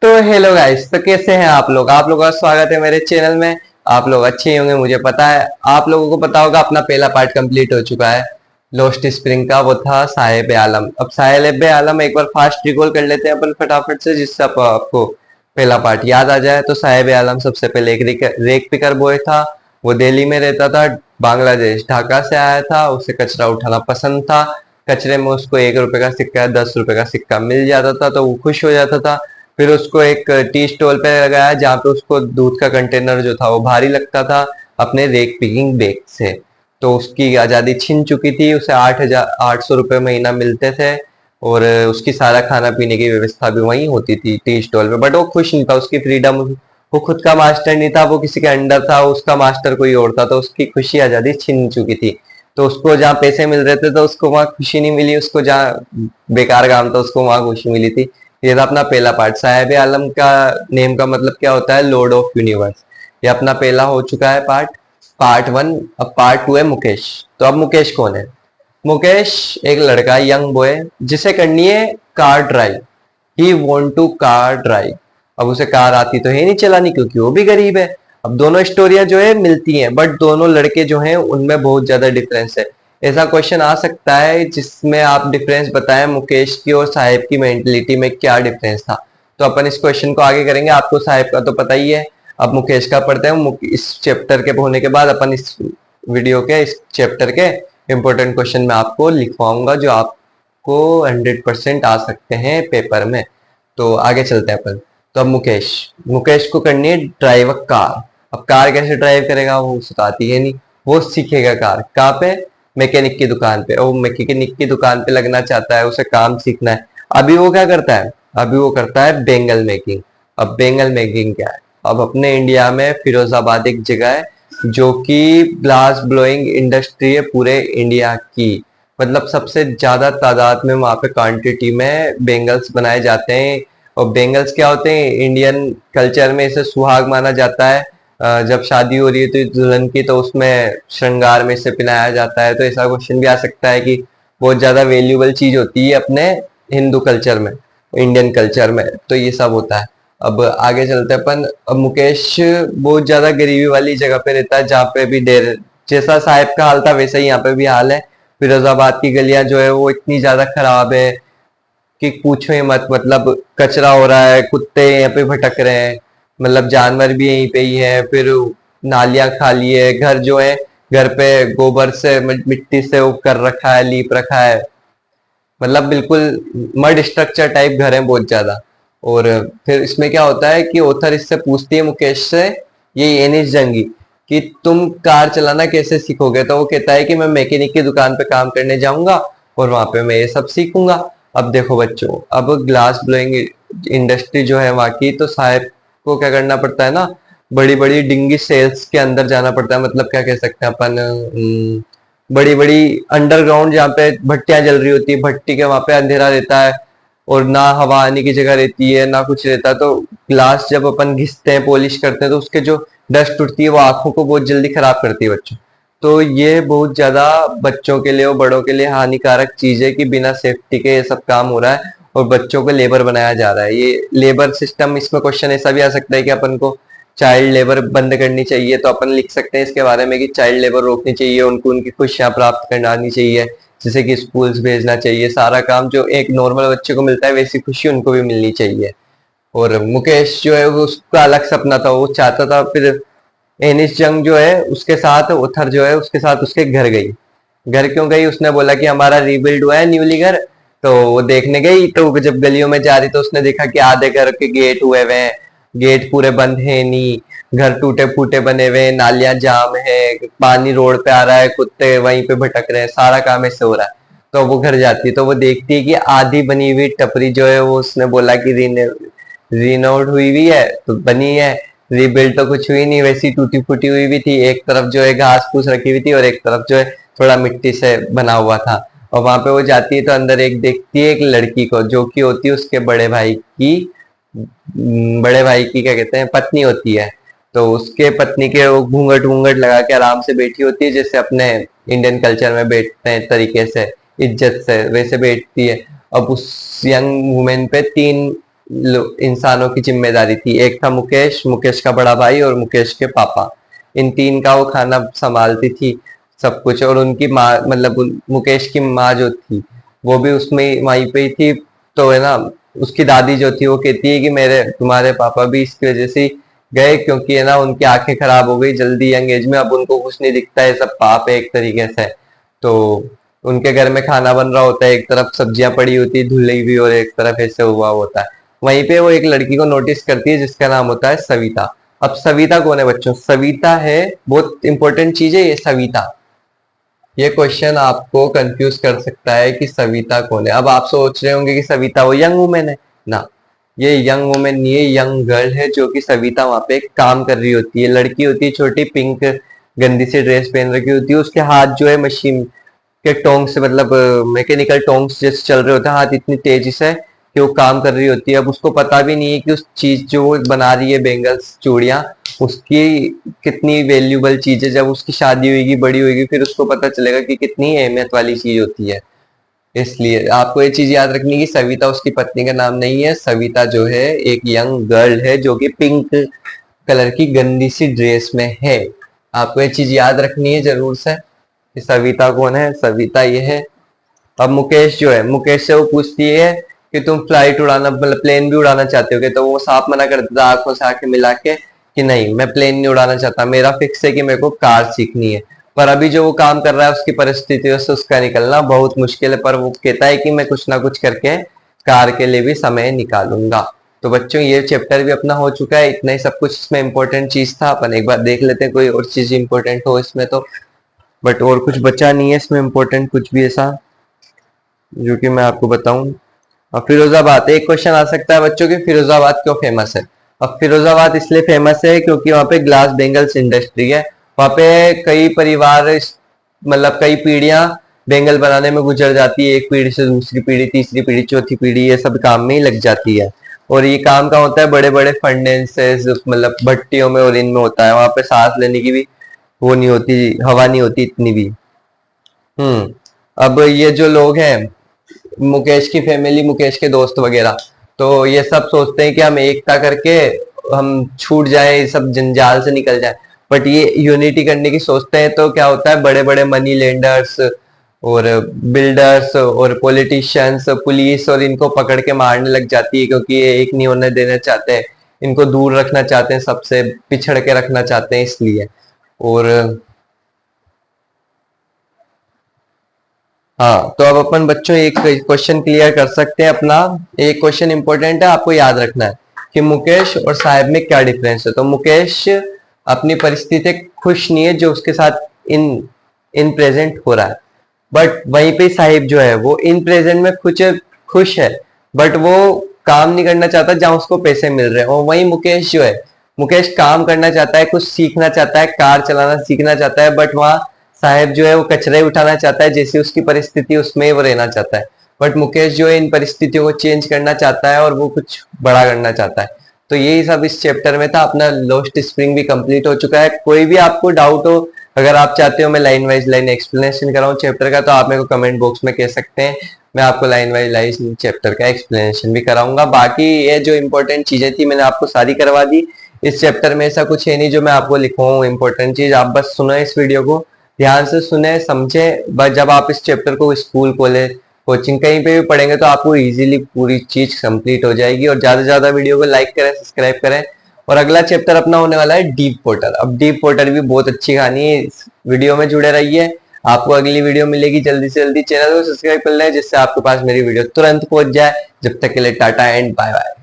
तो hello guys, तो कैसे हैं आप लोगों का स्वागत है मेरे चैनल में। आप लोग अच्छे ही होंगे, मुझे पता है। आप लोगों को पता होगा अपना पहला पार्ट कंप्लीट हो चुका है लोस्ट स्प्रिंग का, वो था साहिब आलम। अब साहिब आलम एक बार फास्ट रिकॉल कर लेते हैं अपन फटाफट से, जिससे आपको पहला पार्ट याद आ जाए। तो साहिब आलम सबसे पहले एक रेक पिकर बॉय था। वो दिल्ली में रहता था, बांग्लादेश ढाका से आया था। उसे कचरा उठाना पसंद था। कचरे में उसको 1 रुपए का सिक्का, 10 रुपए का सिक्का मिल जाता था तो वो खुश हो जाता था। फिर उसको एक टी स्टॉल पे लगाया जहाँ पे उसको दूध का कंटेनर जो था वो भारी लगता था अपने रेक पिकिंग बैग से। तो उसकी आज़ादी छिन चुकी थी, उसे 8,800 रुपये महीना मिलते थे। और उसकी सारा खाना पीने की व्यवस्था भी वहीं होती थी टी स्टॉल पे। बट वो खुश नहीं था, उसकी फ्रीडम, वो खुद का मास्टर नहीं था, वो किसी के अंडर था, उसका मास्टर कोई और था। तो उसकी खुशी आज़ादी छिन चुकी थी। तो उसको जहाँ पैसे मिल रहे थे तो उसको वहां खुशी नहीं मिली, उसको जहाँ बेकार काम था उसको वहां खुशी मिली थी। ये था अपना पहला पार्ट। साहिब आलम का नेम का मतलब क्या होता है? Lord of universe. ये अपना पहला हो चुका है पार्ट 1। अब पार्ट 2 है मुकेश। तो अब मुकेश कौन है? मुकेश एक लड़का, यंग बॉय, जिसे करनी है car drive. He want to car drive. अब उसे कार आती तो है नहीं चलानी, क्योंकि वो भी गरीब है। अब दोनों स्टोरियां जो है मिलती हैं, बट दोनों लड़के जो हैं उनमें बहुत ज्यादा डिफरेंस है। ऐसा क्वेश्चन आ सकता है जिसमें आप डिफरेंस बताएं मुकेश की और साहिब की मेंटेलिटी में क्या डिफरेंस था। तो अपन इस क्वेश्चन को आगे करेंगे। आपको साहिब का तो पता ही है, अब मुकेश का पढ़ते हैं। इस चैप्टर के होने के बाद अपन इस वीडियो के, इस चैप्टर के इंपॉर्टेंट क्वेश्चन में आपको लिखवाऊंगा, जो आपको 100% आ सकते हैं पेपर में। तो आगे चलते हैं अपन। तो अब मुकेश मुकेश को करनी है ड्राइव अ कार। अब कार कैसे ड्राइव करेगा? वो उसे आती है नहीं। वो सीखेगा कार कहाँ पे? मैकेनिक की दुकान पे। वो मैकेनिक की दुकान पे लगना चाहता है, उसे काम सीखना है। अभी वो क्या करता है? अभी वो करता है बेंगल मेकिंग। अब बेंगल मेकिंग क्या है? अब अपने इंडिया में फिरोजाबाद एक जगह है जो कि ग्लास ब्लोइंग इंडस्ट्री है पूरे इंडिया की। मतलब सबसे ज्यादा तादाद में वहां पे क्वांटिटी में बेंगल्स बनाए जाते हैं। और बेंगल्स क्या होते हैं? इंडियन कल्चर में इसे सुहाग माना जाता है। जब शादी हो रही है तो दुल्हन की, तो उसमें श्रृंगार में इसे पहनाया जाता है। तो ऐसा क्वेश्चन भी आ सकता है कि बहुत ज्यादा वैल्यूबल चीज होती है अपने हिंदू कल्चर में, इंडियन कल्चर में, तो ये सब होता है। अब आगे चलते हैं अपन। अब मुकेश बहुत ज्यादा गरीबी वाली जगह पे रहता है, जहाँ पे भी डेर, जैसा साहिब का हाल था वैसा ही यहाँ पे भी हाल है। फिरोजाबाद की गलियां जो है वो इतनी ज्यादा खराब है कि पूछो ही मत। मतलब कचरा हो रहा है, कुत्ते यहाँ पे भटक रहे हैं, मतलब जानवर भी यहीं पे ही है। फिर नालियां खाली है, घर जो है, घर पे गोबर से मिट्टी से वो कर रखा है, लीप रखा है। मतलब बिल्कुल मड स्ट्रक्चर टाइप घर है बहुत ज्यादा। और फिर इसमें क्या होता है कि ऑथर इससे पूछती है मुकेश से, ये एनिस जंगी, कि तुम कार चलाना कैसे सीखोगे? तो वो कहता है कि मैं मैकेनिक की दुकान पे काम करने जाऊंगा और वहां पे मैं ये सब सीखूंगा। अब देखो बच्चों, अब ग्लास ब्लोइंग इंडस्ट्री जो है वहां की, तो साहब को क्या करना पड़ता है ना, बड़ी बड़ी डिंगी सेल्स के अंदर जाना पड़ता है। मतलब क्या कह सकते हैं अपन, बड़ी बड़ी अंडरग्राउंड जहाँ पे भट्टियां जल रही होती है, भट्टी के वहां पे अंधेरा रहता है और ना हवा आने की जगह रहती है ना कुछ रहता है। तो ग्लास जब अपन घिसते हैं, पॉलिश करते हैं, तो उसके जो डस्ट उठती है वो आंखों को बहुत जल्दी खराब करती है बच्चों। तो ये बहुत ज्यादा बच्चों के लिए और बड़ों के लिए हानिकारक चीज है कि बिना सेफ्टी के ये सब काम हो रहा है और बच्चों को लेबर बनाया जा रहा है। ये लेबर सिस्टम, इसमें क्वेश्चन ऐसा भी आ सकता है कि अपन को चाइल्ड लेबर बंद करनी चाहिए। तो अपन लिख सकते हैं इसके बारे में कि चाइल्ड लेबर रोकनी चाहिए, उनको उनकी खुशियां प्राप्त करानी चाहिए, जैसे कि स्कूल्स भेजना चाहिए। सारा काम जो एक नॉर्मल बच्चे को मिलता है वैसी खुशी उनको भी मिलनी चाहिए। और मुकेश जो है वो, उसका अलग सपना था, वो चाहता था। फिर एनिस जंग जो है उसके साथ, उथर जो है उसके साथ उसके घर गई। घर क्यों गई? उसने बोला कि हमारा रीबिल्ड हुआ है न्यूली घर। तो वो देखने गई, तो जब गलियों में जा रही तो उसने देखा कि आधे घर के गेट हुए हुए हैं, गेट पूरे बंद है नहीं, घर टूटे फूटे बने हुए हैं, नालियां जाम है, पानी रोड पे आ रहा है, कुत्ते वहीं पे भटक रहे हैं, सारा काम ऐसे हो रहा है। तो वो घर जाती है तो वो देखती है कि आधी बनी हुई टपरी जो है वो, उसने बोला कि रीनोवेट हुई हुई है तो बनी है, रीबिल्ड तो कुछ हुई नहीं, वैसी टूटी फूटी हुई भी थी। एक तरफ जो है घास फूस रखी हुई थी और एक तरफ जो है थोड़ा मिट्टी से बना हुआ था। और वहां पे वो जाती है तो अंदर एक देखती है एक लड़की को, जो कि होती है उसके बड़े भाई की क्या कहते हैं, पत्नी होती है। तो उसके पत्नी के वो घूंघट वूंघट लगा के आराम से बैठी होती है, जैसे अपने इंडियन कल्चर में बैठते हैं तरीके से, इज्जत से वैसे बैठती है। अब उस यंग वुमेन पे 3 इंसानों की जिम्मेदारी थी। एक था मुकेश, मुकेश का बड़ा भाई और मुकेश के पापा। इन तीन का वो खाना संभालती थी सब कुछ। और उनकी माँ मतलब मुकेश की माँ जो थी वो भी उसमें वहीं पे ही थी। तो है ना, उसकी दादी जो थी वो कहती है कि मेरे तुम्हारे पापा भी इसकी वजह से गए, क्योंकि है ना उनकी आंखें खराब हो गई जल्दी यंग एज में, अब उनको कुछ नहीं दिखता है, सब पाप है एक तरीके से। तो उनके घर में खाना बन रहा होता है, एक तरफ सब्जियां पड़ी होती है धुली हुई और एक तरफ ऐसे हुआ होता है। वहीं पे वो एक लड़की को नोटिस करती है जिसका नाम होता है सविता। अब सविता कौन है बच्चों? सविता है, बहुत इंपॉर्टेंट चीज है ये सविता। ये क्वेश्चन आपको कंफ्यूज कर सकता है कि सविता कौन है। अब आप सोच रहे होंगे कि सविता वो यंग वुमेन है ना, ये यंग वुमेन नहीं है, यंग गर्ल है जो कि सविता वहां पे काम कर रही होती है। लड़की होती है छोटी, पिंक गंदी सी ड्रेस पहन रखी होती है, उसके हाथ जो है मशीन के टोंग से मतलब मैकेनिकल टोंग्स जैसे चल रहे होते हैं, हाथ इतनी तेजी से कि वो काम कर रही होती है। अब उसको पता भी नहीं है कि उस चीज जो वो बना रही है बेंगल्स चूड़ियां, उसकी कितनी वैल्यूबल चीज है। जब उसकी शादी होगी बड़ी होगी फिर उसको पता चलेगा कि कितनी अहमियत वाली चीज होती है। इसलिए आपको ये चीज याद रखनी है कि सविता उसकी पत्नी का नाम नहीं है। सविता जो है एक यंग गर्ल है जो कि पिंक कलर की गंदी सी ड्रेस में है। आपको ये चीज याद रखनी है जरूर से कि सविता कौन है। सविता ये है। अब मुकेश जो है, मुकेश से वो पूछती है कि तुम फ्लाइट उड़ाना मतलब प्लेन भी उड़ाना चाहते हो क्या? तो वो साफ मना कर देता आंखों से आंखें मिला के कि नहीं, मैं प्लेन नहीं उड़ाना चाहता, मेरा फिक्स है कि मेरे को कार सीखनी है। पर अभी जो वो काम कर रहा है उसकी परिस्थितियों से उसका निकलना बहुत मुश्किल है, पर वो कहता है कि मैं कुछ ना कुछ करके कार के लिए भी समय निकालूंगा। तो बच्चों ये चैप्टर भी अपना हो चुका है। इतना ही सब कुछ इसमें इंपॉर्टेंट चीज था। अपन एक बार देख लेते हैं कोई और चीज इंपॉर्टेंट हो इसमें तो। बट और कुछ बचा नहीं है इसमें इम्पोर्टेंट कुछ भी ऐसा जो कि मैं आपको बताऊं। अब फिरोजाबाद, एक क्वेश्चन आ सकता है बच्चों कि फिरोजाबाद क्यों फेमस है? अब फिरोजाबाद इसलिए फेमस है क्योंकि वहाँ पे ग्लास बेंगल्स इंडस्ट्री है। वहाँ पे कई परिवार मतलब कई पीढ़ियां बेंगल बनाने में गुजर जाती है। एक पीढ़ी से दूसरी पीढ़ी, तीसरी पीढ़ी, चौथी पीढ़ी, ये सब काम में ही लग जाती है। और ये काम का होता है बड़े बड़े फंडेंसेस मतलब भट्टियों में और इनमें होता है। वहां पे सांस लेने की भी वो नहीं होती, हवा नहीं होती इतनी भी। अब ये जो लोग हैं मुकेश की फैमिली, मुकेश के दोस्त वगैरह, तो ये सब सोचते हैं कि हम एकता करके हम छूट जाए, सब जंजाल से निकल जाए। बट ये यूनिटी करने की सोचते हैं तो क्या होता है, बड़े बड़े मनी लेंडर्स और बिल्डर्स और पॉलिटिशियंस, पुलिस और इनको पकड़ के मारने लग जाती है, क्योंकि ये एक नहीं होने देना चाहते हैं, इनको दूर रखना चाहते हैं, सबसे पिछड़ के रखना चाहते हैं इसलिए। और हाँ, तो अब अपन बच्चों एक क्वेश्चन क्लियर कर सकते हैं अपना। एक क्वेश्चन इंपॉर्टेंट है, आपको याद रखना है कि मुकेश और साहिब में क्या डिफरेंस है। तो मुकेश अपनी परिस्थिति खुश नहीं है जो उसके साथ इन इन प्रेजेंट हो रहा है। बट वहीं पे साहिब जो है वो इन प्रेजेंट में कुछ खुश है, बट वो काम नहीं करना चाहता जहां उसको पैसे मिल रहे हैं। और वहीं मुकेश जो है, मुकेश काम करना चाहता है, कुछ सीखना चाहता है, कार चलाना सीखना चाहता है, बट वहां साहेब जो है वो कचरे उठाना चाहता है, जैसी उसकी परिस्थिति उसमें वो रहना चाहता है। बट मुकेश जो है इन परिस्थितियों को चेंज करना चाहता है और वो कुछ बड़ा करना चाहता है। तो यही सब इस चैप्टर में था। अपना लोस्ट स्प्रिंग भी कंप्लीट हो चुका है। कोई भी आपको डाउट हो, अगर आप चाहते हो मैं लाइन वाइज लाइन एक्सप्लेनेशन कराऊं चैप्टर का, तो आप मेरे को कमेंट बॉक्स में कह सकते हैं। मैं आपको लाइन वाइज लाइन चैप्टर का एक्सप्लेनेशन भी कराऊंगा। बाकी ये जो इंपॉर्टेंट चीजें थी मैंने आपको सारी करवा दी। इस चैप्टर में ऐसा कुछ है नहीं जो मैं आपको लिखवाऊं इंपॉर्टेंट चीज। आप बस सुनो इस वीडियो को, ध्यान से सुने समझे। बस जब आप इस चैप्टर को स्कूल कॉलेज कोचिंग कहीं पे भी पढ़ेंगे तो आपको इजीली पूरी चीज कंप्लीट हो जाएगी। और ज्यादा से ज्यादा वीडियो को लाइक करें, सब्सक्राइब करें। और अगला चैप्टर अपना होने वाला है डीप वाटर। अब डीप वाटर भी बहुत अच्छी कहानी है, इस वीडियो में जुड़े रहिए। आपको अगली वीडियो मिलेगी, जल्दी से जल्दी चैनल को सब्सक्राइब कर लें जिससे आपके पास मेरी वीडियो तुरंत पहुंच जाए। जब तक के लिए टाटा एंड बाय बाय।